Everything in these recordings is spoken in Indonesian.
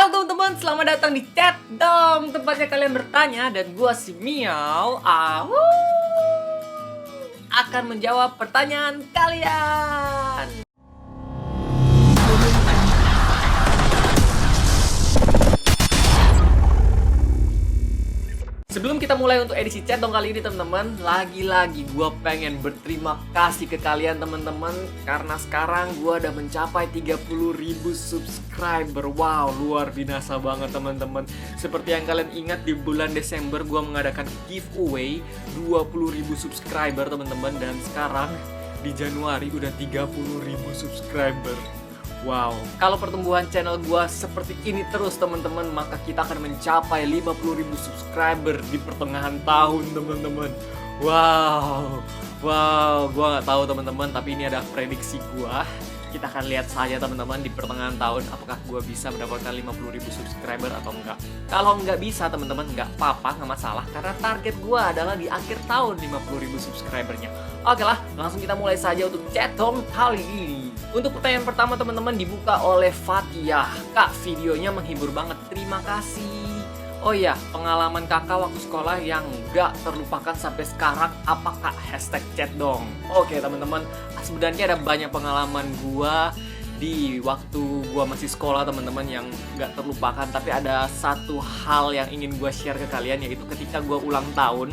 Halo teman-teman, selamat datang di Chat Dong, tempatnya kalian bertanya dan gua si Miau akan menjawab pertanyaan kalian. Sebelum kita mulai untuk edisi Chat Dong kali ini teman-teman, lagi-lagi gue pengen berterima kasih ke kalian teman-teman, karena sekarang gue udah mencapai 30.000 subscriber. Wow, luar biasa banget teman-teman. Seperti yang kalian ingat, di bulan Desember gue mengadakan giveaway 20.000 subscriber teman-teman, dan sekarang di Januari udah 30.000 subscriber. Wow, kalau pertumbuhan channel gua seperti ini terus teman-teman, maka kita akan mencapai 50.000 subscriber di pertengahan tahun teman-teman. Wow, gua nggak tahu teman-teman, tapi ini ada prediksi gua. Kita akan lihat saja teman-teman di pertengahan tahun apakah gua bisa mendapatkan 50.000 subscriber atau enggak. Kalau nggak bisa teman-teman, nggak apa-apa, nggak masalah, karena target gua adalah di akhir tahun 50.000 subscribernya. Oke lah, langsung kita mulai saja untuk Chat Dong kali ini. Untuk pertanyaan pertama teman-teman dibuka oleh Fatia. Kak, videonya menghibur banget, terima kasih. Oh iya, pengalaman kakak waktu sekolah yang gak terlupakan sampai sekarang apa kak? Hashtag Chat Dong. Oke teman-teman, sebenarnya ada banyak pengalaman gua di waktu gua masih sekolah teman-teman yang gak terlupakan. Tapi ada satu hal yang ingin gua share ke kalian, yaitu ketika gua ulang tahun.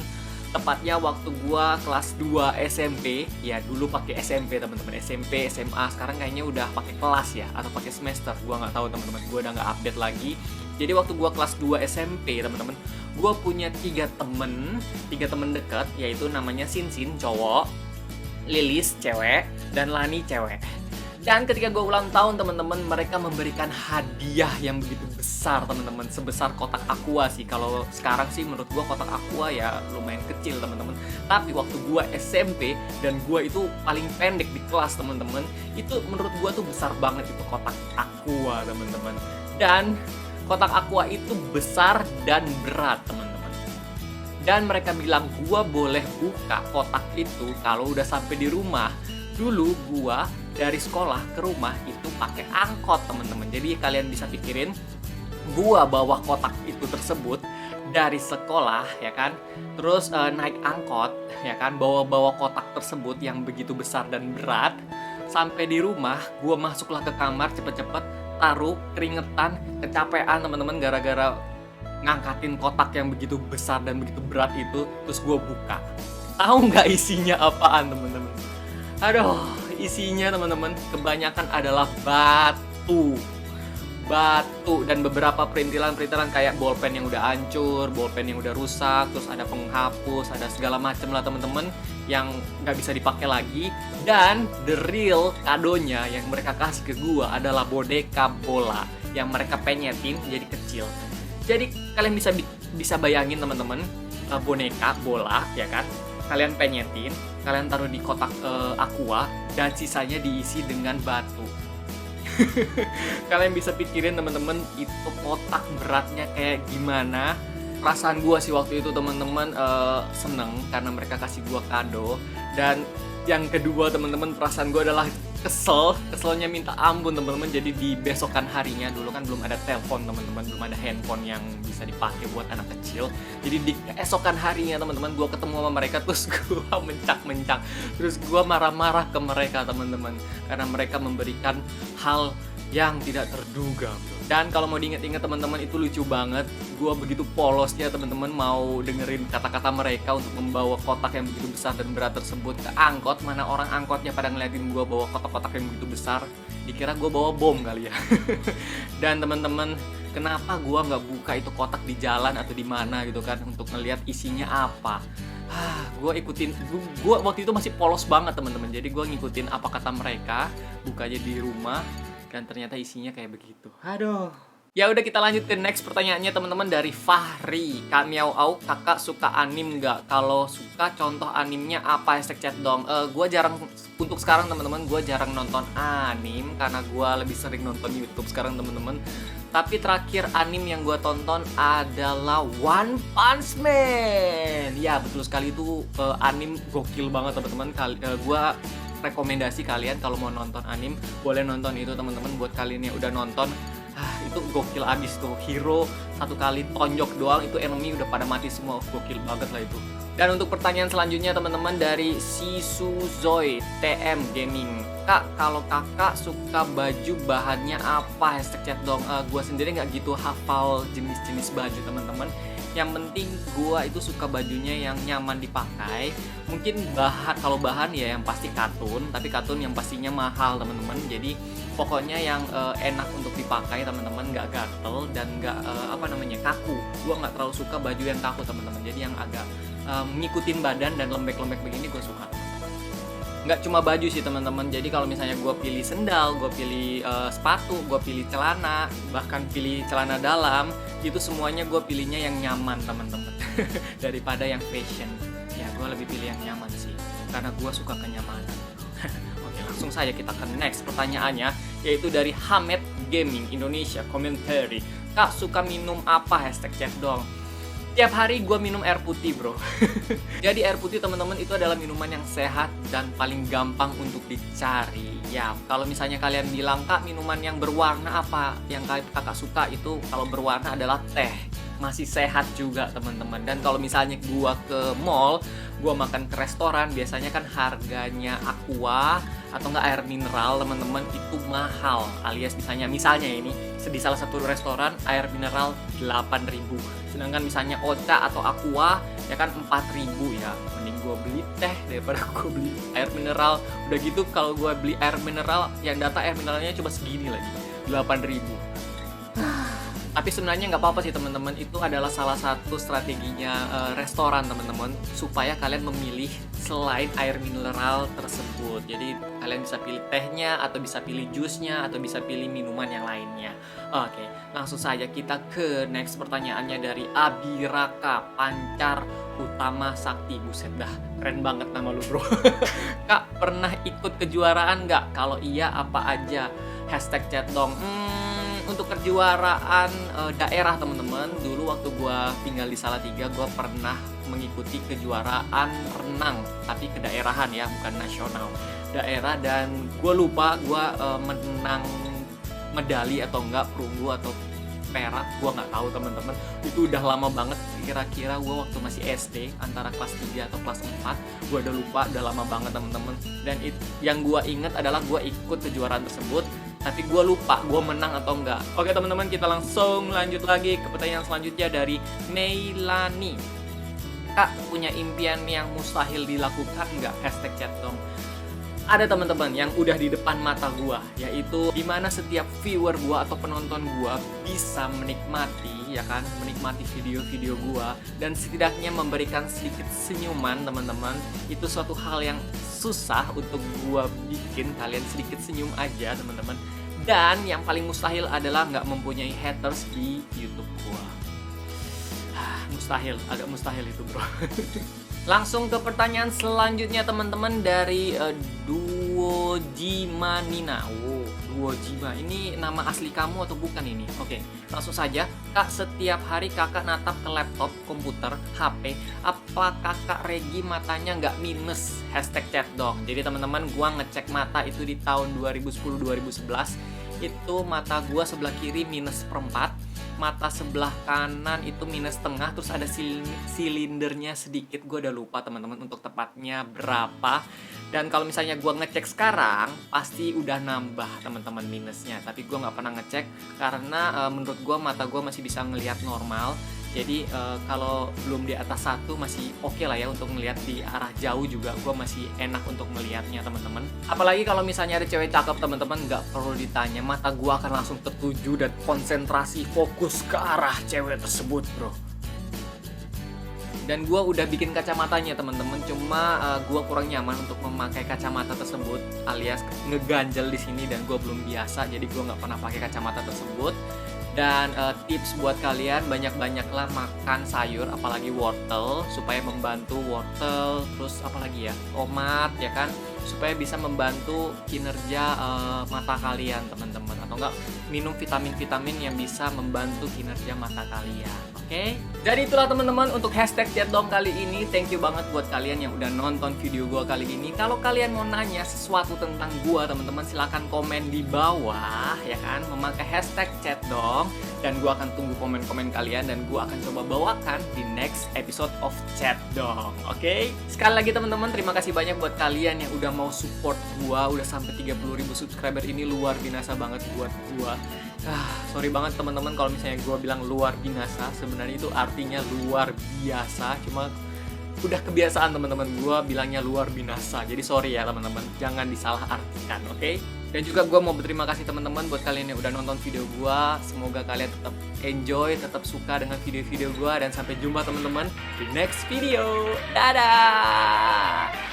Tepatnya waktu gua kelas 2 SMP, ya dulu pakai SMP teman-teman, SMP, SMA, sekarang kayaknya udah pakai kelas ya, atau pakai semester, gua nggak tahu teman-teman, gua udah nggak update lagi. Jadi waktu gua kelas 2 SMP teman-teman, gua punya tiga temen dekat, yaitu namanya Sinsin cowok, Lilis cewek, dan Lani cewek. Dan ketika gue ulang tahun teman-teman, mereka memberikan hadiah yang begitu besar teman-teman, sebesar kotak aqua sih. Kalau sekarang sih menurut gue kotak aqua ya lumayan kecil teman-teman. Tapi waktu gue SMP dan gue itu paling pendek di kelas teman-teman, itu menurut gue tuh besar banget itu kotak aqua teman-teman. Dan kotak aqua itu besar dan berat teman-teman. Dan mereka bilang gue boleh buka kotak itu kalau udah sampai di rumah. Dulu gue dari sekolah ke rumah itu pakai angkot teman-teman. Jadi kalian bisa pikirin, gua bawa kotak itu tersebut dari sekolah ya kan, terus naik angkot ya kan, bawa kotak tersebut yang begitu besar dan berat sampai di rumah. Gua masuklah ke kamar cepet-cepet, taruh, keringetan, kecapean teman-teman gara-gara ngangkatin kotak yang begitu besar dan begitu berat itu. Terus gua buka, tahu nggak isinya apaan teman-teman? Aduh, isinya teman-teman kebanyakan adalah batu dan beberapa perintilan kayak bolpen yang udah hancur, bolpen yang udah rusak, terus ada penghapus, ada segala macem lah teman-teman yang nggak bisa dipakai lagi. Dan the real kadonya yang mereka kasih ke gua adalah boneka bola yang mereka penyetin jadi kecil. Jadi kalian bisa bayangin teman-teman, boneka bola ya kan, kalian penyetin, kalian taruh di kotak aqua, dan sisanya diisi dengan batu. Kalian bisa pikirin teman-teman itu kotak beratnya kayak gimana. Perasaan gua sih waktu itu teman-teman seneng karena mereka kasih gua kado. Dan yang kedua teman-teman, perasaan gua adalah keselnya minta ampun teman-teman. Jadi di besokan harinya, dulu kan belum ada telepon teman-teman, belum ada handphone yang bisa dipakai buat anak kecil. Jadi di esokan harinya teman-teman, gue ketemu sama mereka, terus gue mencak-mencak, terus gue marah-marah ke mereka teman-teman, karena mereka memberikan hal yang tidak terduga. Dan kalau mau diingat-ingat teman-teman, itu lucu banget. Gue begitu polosnya teman-teman mau dengerin kata-kata mereka untuk membawa kotak yang begitu besar dan berat tersebut ke angkot. Mana orang angkotnya pada ngeliatin gue bawa kotak-kotak yang begitu besar, dikira gue bawa bom kali ya. Dan teman-teman, kenapa gue nggak buka itu kotak di jalan atau di mana gitu kan, untuk ngeliat isinya apa. Gue waktu itu masih polos banget teman-teman. Jadi gue ngikutin apa kata mereka, buka aja di rumah. Dan ternyata isinya kayak begitu. Aduh. Ya udah, kita lanjut ke next pertanyaannya teman-teman dari Fahri. Kak Miau Au, kakak suka anim nggak? Kalau suka, contoh animnya apa? Hashtag Chat Dong. Gue jarang, untuk sekarang teman-teman, gue jarang nonton anim karena gue lebih sering nonton YouTube sekarang teman-teman. Tapi terakhir anim yang gue tonton adalah One Punch Man. Ya betul sekali, itu anim gokil banget teman-teman. Gue rekomendasi kalian kalau mau nonton anim, boleh nonton itu teman-teman. Buat kalian yang udah nonton, Itu gokil abis tuh. Hero satu kali tonjok doang itu enemy udah pada mati semua. Gokil banget lah itu. Dan untuk pertanyaan selanjutnya teman-teman dari Sisuzoy TM Gaming. Kak, kalau kakak suka baju bahannya apa? Hashtag chat dong. Gua sendiri nggak gitu hafal jenis-jenis baju teman-teman. Yang penting gua itu suka bajunya yang nyaman dipakai. Mungkin kalau bahan ya yang pasti katun, tapi katun yang pastinya mahal teman-teman. Jadi pokoknya yang enak untuk dipakai teman-teman, nggak gatel dan nggak kaku. Gua nggak terlalu suka baju yang kaku teman-teman. Jadi yang agak ngikutin badan dan lembek-lembek begini gue suka. Nggak cuma baju sih teman-teman, jadi kalau misalnya gue pilih sendal, gue pilih sepatu, gue pilih celana, bahkan pilih celana dalam, itu semuanya gue pilihnya yang nyaman teman-teman. Daripada yang fashion. Ya gue lebih pilih yang nyaman sih, karena gue suka kenyamanan. Oke, langsung saja kita ke next pertanyaannya, yaitu dari Hamed Gaming Indonesia Commentary. Kak, suka minum apa? Hashtag chat dong. Tiap hari gue minum air putih bro. Jadi air putih teman-teman itu adalah minuman yang sehat dan paling gampang untuk dicari. Ya, kalau misalnya kalian bilang, Kak, minuman yang berwarna apa yang kakak suka? Itu kalau berwarna adalah teh. Masih sehat juga teman-teman. Dan kalau misalnya gue ke mall, gue makan ke restoran, biasanya kan harganya aqua atau enggak air mineral teman-teman itu mahal. Alias misalnya ini di salah satu restoran air mineral 8.000. Sedangkan misalnya Ocha atau aqua ya kan 4.000 ya. Mending gue beli teh daripada gue beli air mineral. Udah gitu kalau gue beli air mineral, yang data air mineralnya cuma segini lagi, 8.000. Tapi sebenarnya nggak apa-apa sih teman-teman, itu adalah salah satu strateginya restoran teman-teman, supaya kalian memilih selain air mineral tersebut. Jadi kalian bisa pilih tehnya, atau bisa pilih jusnya, atau bisa pilih minuman yang lainnya. Oke, langsung saja kita ke next pertanyaannya dari Abiraka Pancar Utama Sakti. Buset dah, keren banget nama lu bro. Kak, pernah ikut kejuaraan nggak? Kalau iya apa aja? Hashtag chat dong. Untuk kejuaraan daerah teman-teman, dulu waktu gue tinggal di Salatiga, gue pernah mengikuti kejuaraan renang, tapi kedaerahan ya, bukan nasional, daerah. Dan gue lupa gue menang medali atau enggak, perunggu atau perak, gue nggak tahu teman-teman. Itu udah lama banget, kira-kira gue waktu masih SD, antara kelas 3 atau kelas 4, gue udah lupa, udah lama banget teman-teman. Dan yang gue inget adalah gue ikut kejuaraan tersebut, tapi gue lupa gue menang atau enggak. Oke teman-teman, kita langsung lanjut lagi ke pertanyaan selanjutnya dari Neilani. Kak, punya impian yang mustahil dilakukan nggak? Hashtag chat dong. Ada teman-teman yang udah di depan mata gue, yaitu dimana setiap viewer gue atau penonton gue bisa menikmati, ya kan, menikmati video-video gue dan setidaknya memberikan sedikit senyuman teman-teman. Itu suatu hal yang susah untuk gue bikin kalian sedikit senyum aja teman-teman. Dan yang paling mustahil adalah nggak mempunyai haters di YouTube gue. Mustahil, agak mustahil itu bro. Langsung ke pertanyaan selanjutnya teman-teman dari Duojimanina. Duojima, ini nama asli kamu atau bukan ini? Oke, langsung saja. Kak, setiap hari kakak natap ke laptop, komputer, HP, apa kakak Regi matanya nggak minus? Hashtag chat dong. Jadi teman-teman, gua ngecek mata itu di tahun 2010-2011. Itu mata gua sebelah kiri minus seperempat, mata sebelah kanan itu minus setengah, terus ada silindernya sedikit, gue udah lupa teman-teman untuk tepatnya berapa. Dan kalau misalnya gue ngecek sekarang pasti udah nambah teman-teman minusnya, tapi gue nggak pernah ngecek karena menurut gue mata gue masih bisa ngelihat normal. Jadi kalau belum di atas 1 masih oke lah ya untuk ngelihat di arah jauh juga, gue masih enak untuk melihatnya teman-teman. Apalagi kalau misalnya ada cewek cakep teman-teman, nggak perlu ditanya, mata gue akan langsung tertuju dan konsentrasi fokus ke arah cewek tersebut bro. Dan gue udah bikin kacamatanya teman-teman, cuma gue kurang nyaman untuk memakai kacamata tersebut, alias ngeganjel di sini dan gue belum biasa, jadi gue nggak pernah pakai kacamata tersebut. Dan tips buat kalian, banyak-banyaklah makan sayur, apalagi wortel, supaya membantu wortel, terus apalagi ya, tomat ya kan, supaya bisa membantu kinerja mata kalian teman-teman, atau enggak minum vitamin-vitamin yang bisa membantu kinerja mata kalian. Oke? Jadi itulah teman-teman untuk hashtag chat dong kali ini. Thank you banget buat kalian yang udah nonton video gua kali ini. Kalau kalian mau nanya sesuatu tentang gua teman-teman, silahkan komen di bawah ya kan, memakai hashtag chat dong, dan gua akan tunggu komen-komen kalian dan gua akan coba bawakan di next episode of chat dong. Oke? Sekali lagi teman-teman, terima kasih banyak buat kalian yang udah mau support gua, udah sampai 30.000 subscriber. Ini luar biasa banget buat gua. Sorry banget teman-teman kalau misalnya gue bilang luar binasa, sebenarnya itu artinya luar biasa, cuma udah kebiasaan teman-teman gue bilangnya luar binasa, jadi sorry ya teman-teman, jangan disalah artikan, oke? Dan juga gue mau berterima kasih teman-teman buat kalian yang udah nonton video gue. Semoga kalian tetap enjoy, tetap suka dengan video-video gue, dan sampai jumpa teman-teman di next video. Dadah.